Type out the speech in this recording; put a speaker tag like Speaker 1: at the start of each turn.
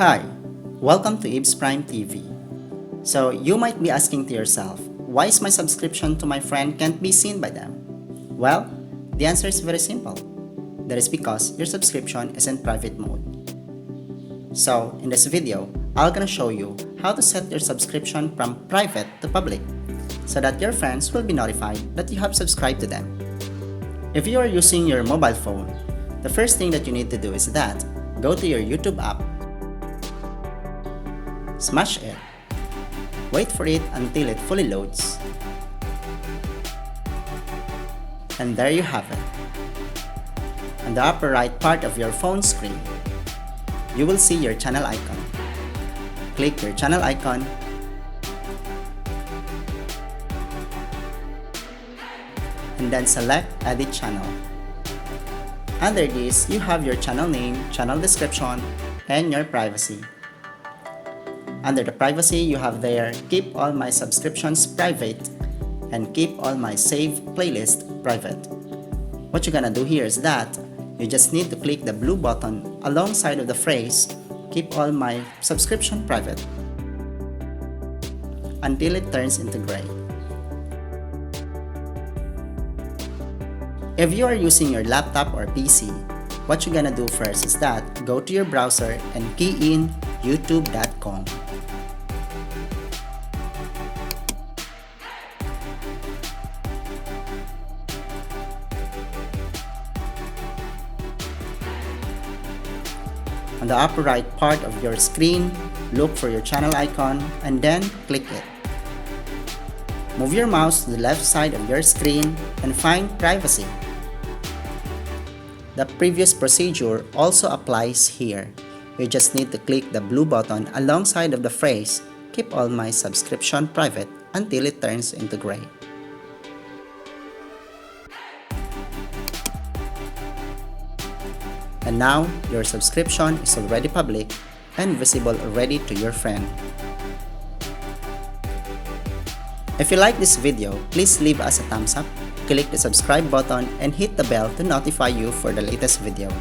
Speaker 1: Hi, welcome to Ibs Prime TV. So you might be asking to yourself, why is my subscription to my friend can't be seen by them? Well, the answer is very simple. That is because your subscription is in private mode. So in this video, I'm gonna show you how to set your subscription from private to public so that your friends will be notified that you have subscribed to them. If you are using your mobile phone, the first thing that you need to do is that go to your YouTube app, smash it, wait for it until it fully loads, and there you have it. On the upper right part of your phone screen, you will see your channel icon. Click your channel icon and then select Edit Channel. Under this, you have your channel name, channel description, and your privacy. Under the privacy, you have there keep all my subscriptions private and keep all my saved playlist private. What you're gonna do here is that you just need to click the blue button alongside of the phrase keep all my subscription private until it turns into gray. If you are using your laptop or PC, what you're gonna do first is that go to your browser and key in youtube.com. On the upper right part of your screen, look for your channel icon and then click it. Move your mouse to the left side of your screen and find Privacy. The previous procedure also applies here. You just need to click the blue button alongside of the phrase keep all my subscription private until it turns into gray. And now, your subscription is already public and visible already to your friend. If you like this video, please leave us a thumbs up, click the subscribe button, and hit the bell to notify you for the latest video.